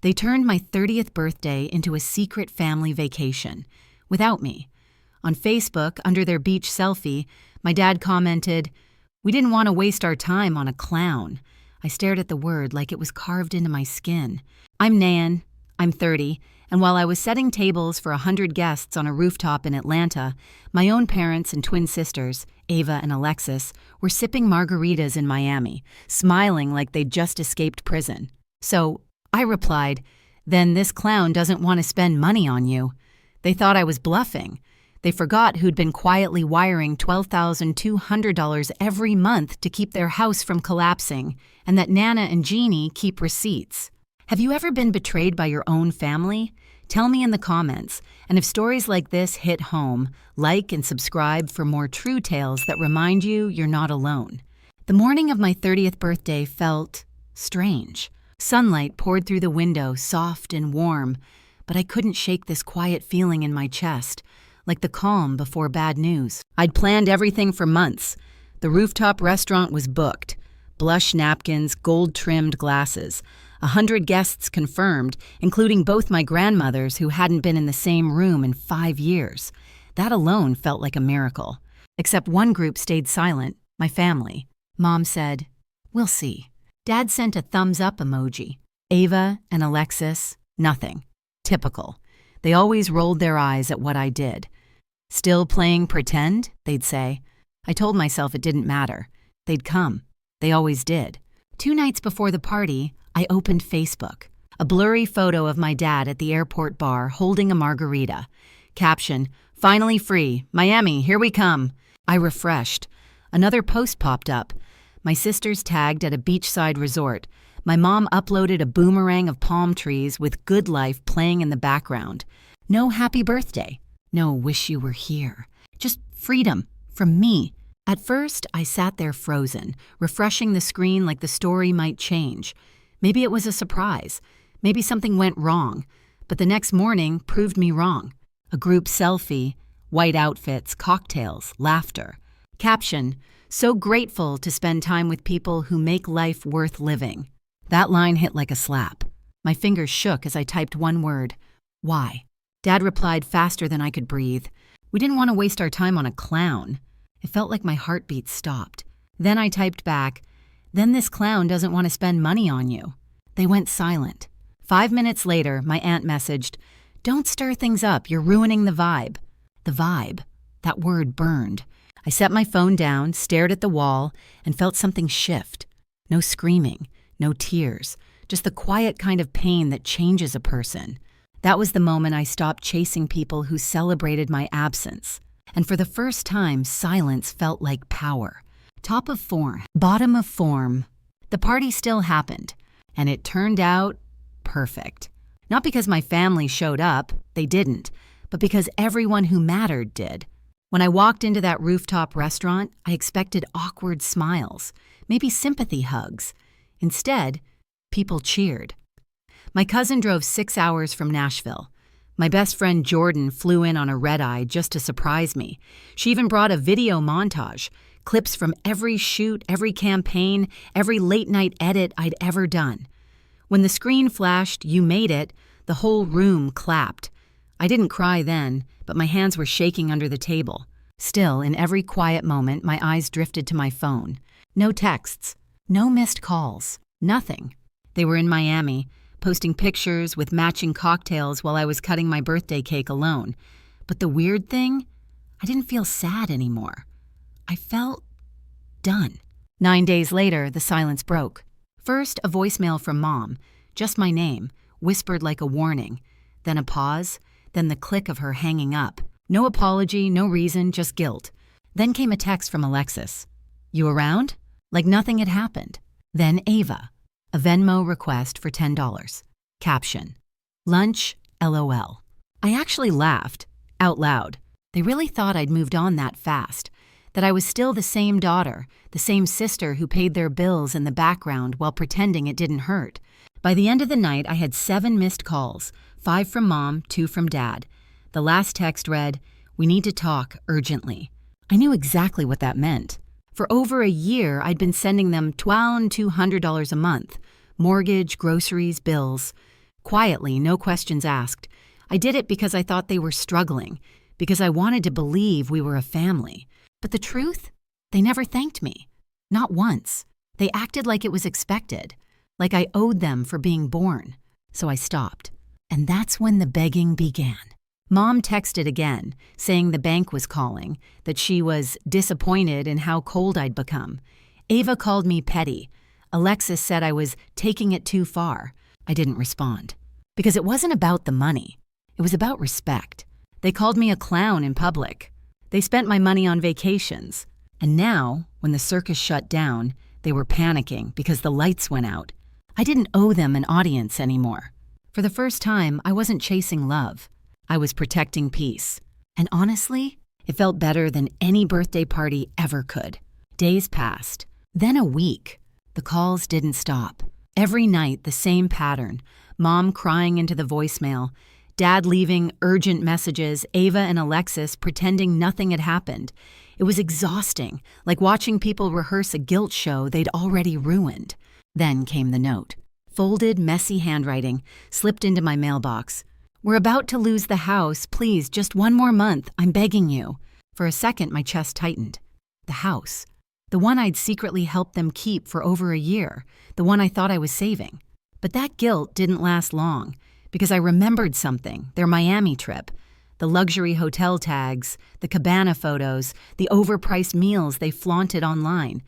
They turned my 30th birthday into a secret family vacation, without me. On Facebook, under their beach selfie, my dad commented, "We didn't want to waste our time on a clown." I stared at the word like it was carved into my skin. I'm Nan, I'm 30, and while I was setting tables for 100 guests on a rooftop in Atlanta, my own parents and twin sisters, Ava and Alexis, were sipping margaritas in Miami, smiling like they'd just escaped prison. So I replied, "Then this clown doesn't want to spend money on you." They thought I was bluffing. They forgot who'd been quietly wiring $12,200 every month to keep their house from collapsing, and that Nana and Jeannie keep receipts. Have you ever been betrayed by your own family? Tell me in the comments, and if stories like this hit home, like and subscribe for more true tales that remind you you're not alone. The morning of my 30th birthday felt strange. Sunlight poured through the window, soft and warm, but I couldn't shake this quiet feeling in my chest, like the calm before bad news. I'd planned everything for months. The rooftop restaurant was booked. Blush napkins, gold-trimmed glasses. 100 guests confirmed, including both my grandmothers who hadn't been in the same room in 5 years. That alone felt like a miracle. Except one group stayed silent, my family. Mom said, "We'll see." Dad sent a thumbs-up emoji. Ava and Alexis, nothing. Typical. They always rolled their eyes at what I did. "Still playing pretend?" they'd say. I told myself it didn't matter. They'd come. They always did. 2 nights before the party, I opened Facebook. A blurry photo of my dad at the airport bar holding a margarita. Caption, "Finally free. Miami, here we come." I refreshed. Another post popped up. My sisters tagged at a beachside resort. My mom uploaded a boomerang of palm trees with Good Life playing in the background. No happy birthday. No wish you were here. Just freedom from me. At first, I sat there frozen, refreshing the screen like the story might change. Maybe it was a surprise. Maybe something went wrong. But the next morning proved me wrong. A group selfie, white outfits, cocktails, laughter. Caption, "So grateful to spend time with people who make life worth living." That line hit like a slap. My fingers shook as I typed one word, "Why?" Dad replied faster than I could breathe. "We didn't want to waste our time on a clown." It felt like my heartbeat stopped. Then I typed back, "Then this clown doesn't want to spend money on you." They went silent. 5 minutes later, my aunt messaged, "Don't stir things up, you're ruining the vibe." The vibe. That word burned. I set my phone down, stared at the wall, and felt something shift. No screaming, no tears, just the quiet kind of pain that changes a person. That was the moment I stopped chasing people who celebrated my absence. And for the first time, silence felt like power. Top of form, bottom of form. The party still happened, and it turned out perfect. Not because my family showed up, they didn't, but because everyone who mattered did. When I walked into that rooftop restaurant, I expected awkward smiles, maybe sympathy hugs. Instead, people cheered. My cousin drove 6 hours from Nashville. My best friend Jordan flew in on a red-eye just to surprise me. She even brought a video montage, clips from every shoot, every campaign, every late-night edit I'd ever done. When the screen flashed, "You made it," the whole room clapped. I didn't cry then, but my hands were shaking under the table. Still, in every quiet moment, my eyes drifted to my phone. No texts, no missed calls, nothing. They were in Miami, posting pictures with matching cocktails while I was cutting my birthday cake alone. But the weird thing, I didn't feel sad anymore. I felt done. 9 days later, the silence broke. First, a voicemail from Mom, just my name, whispered like a warning. Then a pause, then the click of her hanging up. No apology, no reason, just guilt. Then came a text from Alexis. "You around?" Like nothing had happened. Then Ava. A Venmo request for $10. Caption, "Lunch, LOL." I actually laughed, out loud. They really thought I'd moved on that fast, that I was still the same daughter, the same sister who paid their bills in the background while pretending it didn't hurt. By the end of the night, I had 7 missed calls, 5 from Mom, 2 from Dad. The last text read, "We need to talk urgently." I knew exactly what that meant. For over a year, I'd been sending them $1,200 a month, mortgage, groceries, bills. Quietly, no questions asked. I did it because I thought they were struggling, because I wanted to believe we were a family. But the truth? They never thanked me. Not once. They acted like it was expected, like I owed them for being born. So I stopped. And that's when the begging began. Mom texted again, saying the bank was calling, that she was disappointed in how cold I'd become. Ava called me petty. Alexis said I was taking it too far. I didn't respond. Because it wasn't about the money. It was about respect. They called me a clown in public. They spent my money on vacations. And now, when the circus shut down, they were panicking because the lights went out. I didn't owe them an audience anymore. For the first time, I wasn't chasing love. I was protecting peace. And honestly, it felt better than any birthday party ever could. Days passed. Then a week. The calls didn't stop. Every night, the same pattern. Mom crying into the voicemail. Dad leaving urgent messages, Ava and Alexis pretending nothing had happened. It was exhausting, like watching people rehearse a guilt show they'd already ruined. Then came the note. Folded, messy handwriting, slipped into my mailbox. We're about to lose the house. Please, just one more month. I'm begging you. For a second, my chest tightened. The house. The one I'd secretly helped them keep for over a year. The one I thought I was saving. But that guilt didn't last long, because I remembered something, their Miami trip. The luxury hotel tags, the cabana photos, the overpriced meals they flaunted online.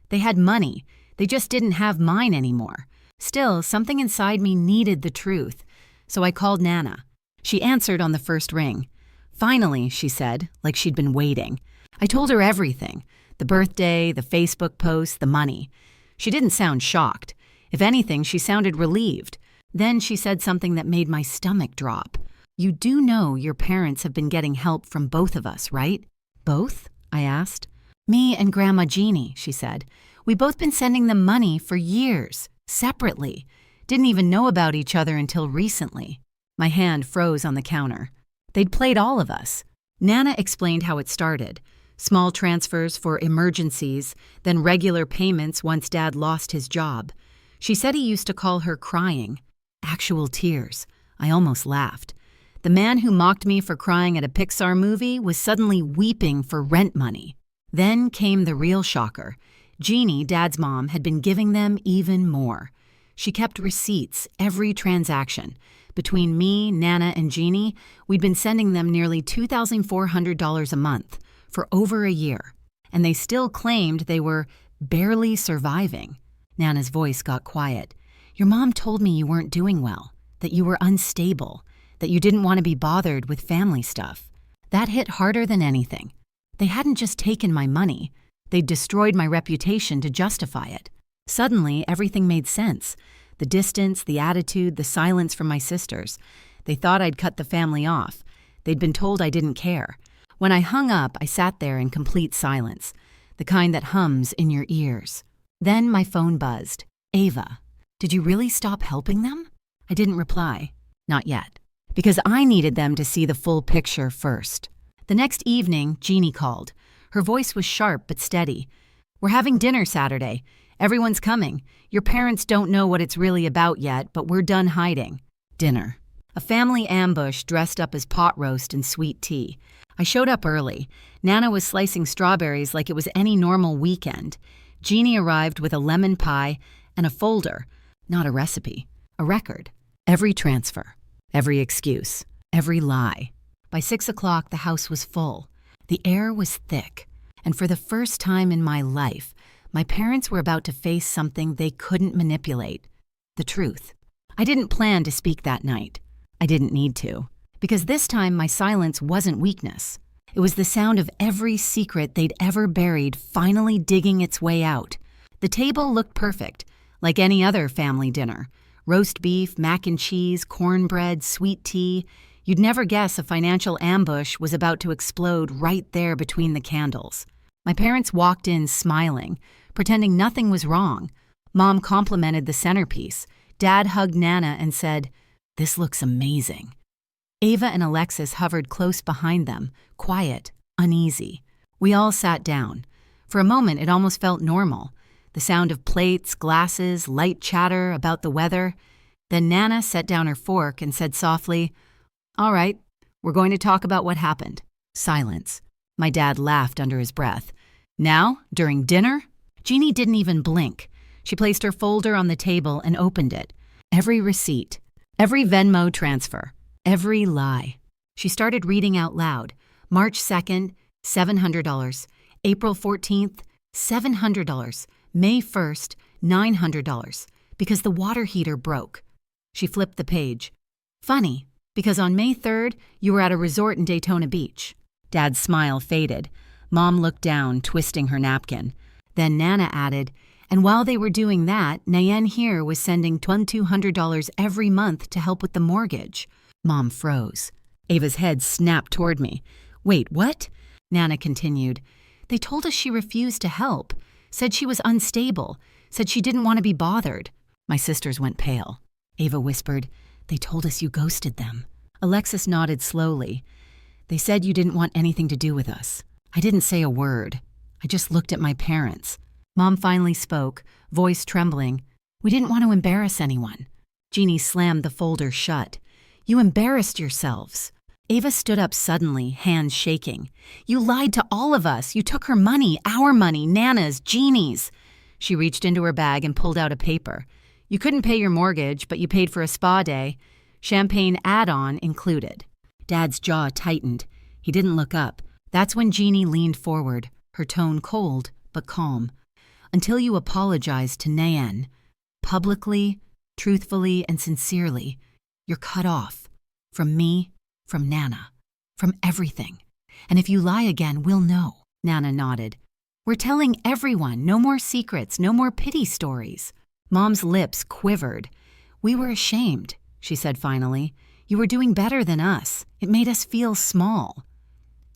They had money. They just didn't have mine anymore. Still, something inside me needed the truth. So I called Nana. She answered on the first ring. Finally, she said, like she'd been waiting. I told her everything. The birthday, the Facebook post, the money. She didn't sound shocked. If anything, she sounded relieved. Then she said something that made my stomach drop. You do know your parents have been getting help from both of us, right? Both? I asked. Me and Grandma Jeannie, she said. We've both been sending them money for years, separately. Didn't even know about each other until recently. My hand froze on the counter. They'd played all of us. Nana explained how it started. Small transfers for emergencies, then regular payments once Dad lost his job. She said he used to call her crying. Actual tears. I almost laughed. The man who mocked me for crying at a Pixar movie was suddenly weeping for rent money. Then came the real shocker. Jeannie, Dad's mom, had been giving them even more. She kept receipts, every transaction. Between me, Nana, and Jeannie, we'd been sending them nearly $2,400 a month for over a year. And they still claimed they were barely surviving. Nana's voice got quiet. Your mom told me you weren't doing well, that you were unstable, that you didn't want to be bothered with family stuff. That hit harder than anything. They hadn't just taken my money. They'd destroyed my reputation to justify it. Suddenly, everything made sense. The distance, the attitude, the silence from my sisters. They thought I'd cut the family off. They'd been told I didn't care. When I hung up, I sat there in complete silence, the kind that hums in your ears. Then my phone buzzed. Ava, did you really stop helping them? I didn't reply. Not yet. Because I needed them to see the full picture first. The next evening, Jeannie called. Her voice was sharp but steady. We're having dinner Saturday. Everyone's coming. Your parents don't know what it's really about yet, but we're done hiding. Dinner. A family ambush dressed up as pot roast and sweet tea. I showed up early. Nana was slicing strawberries like it was any normal weekend. Jeannie arrived with a lemon pie and a folder. Not a recipe. A record. Every transfer. Every excuse. Every lie. By 6 o'clock, the house was full. The air was thick. And for the first time in my life, my parents were about to face something they couldn't manipulate. The truth. I didn't plan to speak that night. I didn't need to. Because this time my silence wasn't weakness. It was the sound of every secret they'd ever buried finally digging its way out. The table looked perfect, like any other family dinner. Roast beef, mac and cheese, cornbread, sweet tea. You'd never guess a financial ambush was about to explode right there between the candles. My parents walked in smiling, pretending nothing was wrong. Mom complimented the centerpiece. Dad hugged Nana and said, "This looks amazing." Ava and Alexis hovered close behind them, quiet, uneasy. We all sat down. For a moment, it almost felt normal. The sound of plates, glasses, light chatter about the weather. Then Nana set down her fork and said softly, "All right, we're going to talk about what happened." Silence. My dad laughed under his breath. "Now, during dinner?" Jeannie didn't even blink. She placed her folder on the table and opened it. Every receipt, every Venmo transfer, every lie. She started reading out loud. March 2nd, $700. April 14th, $700. May 1st, $900. Because the water heater broke. She flipped the page. "Funny, because on May 3rd, you were at a resort in Daytona Beach." Dad's smile faded. Mom looked down, twisting her napkin. Then Nana added, "And while they were doing that, Nayen here was sending $2,200 every month to help with the mortgage." Mom froze. Ava's head snapped toward me. "Wait, what?" Nana continued. "They told us she refused to help, said she was unstable, said she didn't want to be bothered." My sisters went pale. Ava whispered, "They told us you ghosted them." Alexis nodded slowly. "They said you didn't want anything to do with us." I didn't say a word. I just looked at my parents. Mom finally spoke, voice trembling. "We didn't want to embarrass anyone." Jeannie slammed the folder shut. "You embarrassed yourselves." Ava stood up suddenly, hands shaking. "You lied to all of us. You took her money, our money, Nana's, Jeannie's." She reached into her bag and pulled out a paper. "You couldn't pay your mortgage, but you paid for a spa day. Champagne add-on included." Dad's jaw tightened. He didn't look up. That's when Jeannie leaned forward, her tone cold but calm. "Until you apologize to Nayen, publicly, truthfully, and sincerely, you're cut off. From me, from Nana, from everything. And if you lie again, we'll know." Nana nodded. "We're telling everyone, no more secrets, no more pity stories." Mom's lips quivered. "We were ashamed," she said finally. "You were doing better than us. It made us feel small."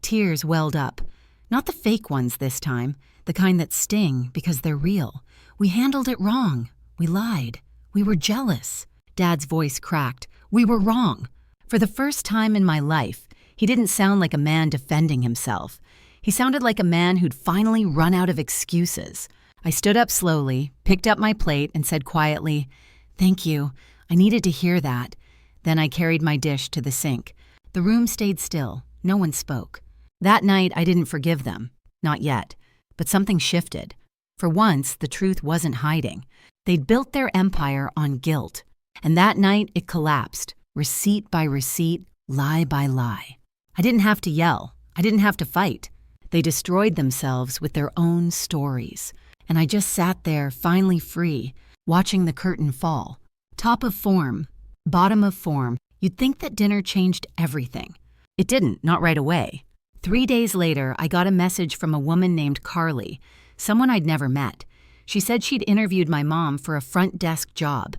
Tears welled up. Not the fake ones this time, the kind that sting because they're real. "We handled it wrong. We lied. We were jealous." Dad's voice cracked. "We were wrong." For the first time in my life, he didn't sound like a man defending himself. He sounded like a man who'd finally run out of excuses. I stood up slowly, picked up my plate, and said quietly, "Thank you. I needed to hear that." Then I carried my dish to the sink. The room stayed still. No one spoke. That night, I didn't forgive them. Not yet. But something shifted. For once, the truth wasn't hiding. They'd built their empire on guilt. And that night, it collapsed. Receipt by receipt, lie by lie. I didn't have to yell. I didn't have to fight. They destroyed themselves with their own stories. And I just sat there, finally free, watching the curtain fall. Top of form, bottom of form. You'd think that dinner changed everything. It didn't, not right away. 3 days later, I got a message from a woman named Carly, someone I'd never met. She said she'd interviewed my mom for a front desk job.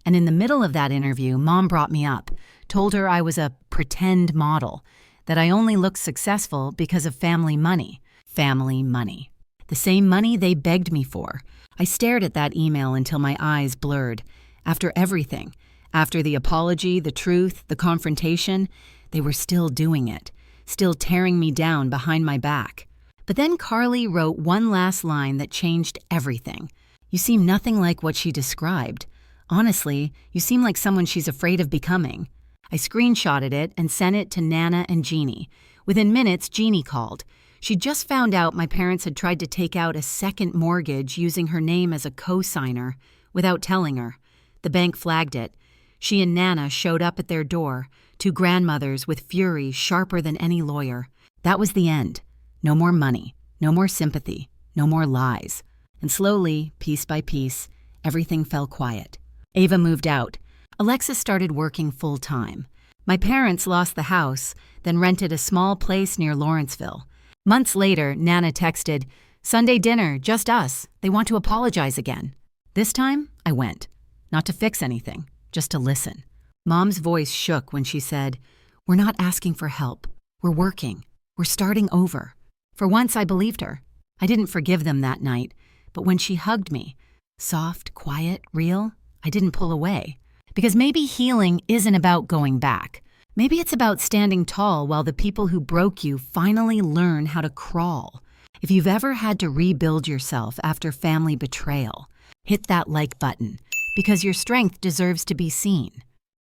And in the middle of that interview, Mom brought me up, told her I was a pretend model, that I only looked successful because of family money. Family money. The same money they begged me for. I stared at that email until my eyes blurred. After everything, after the apology, the truth, the confrontation, they were still doing it, still tearing me down behind my back. But then Carly wrote one last line that changed everything. "You seem nothing like what she described. Honestly, you seem like someone she's afraid of becoming." I screenshotted it and sent it to Nana and Jeannie. Within minutes, Jeannie called. She'd just found out my parents had tried to take out a second mortgage using her name as a co-signer without telling her. The bank flagged it. She and Nana showed up at their door, two grandmothers with fury sharper than any lawyer. That was the end. No more money, no more sympathy, no more lies. And slowly, piece by piece, everything fell quiet. Ava moved out. Alexis started working full-time. My parents lost the house, then rented a small place near Lawrenceville. Months later, Nana texted, "Sunday dinner, just us. They want to apologize again." This time, I went. Not to fix anything, just to listen. Mom's voice shook when she said, "We're not asking for help. We're working. We're starting over." For once, I believed her. I didn't forgive them that night, but when she hugged me, soft, quiet, real, I didn't pull away. Because maybe healing isn't about going back. Maybe it's about standing tall while the people who broke you finally learn how to crawl. If you've ever had to rebuild yourself after family betrayal, hit that like button. because your strength deserves to be seen.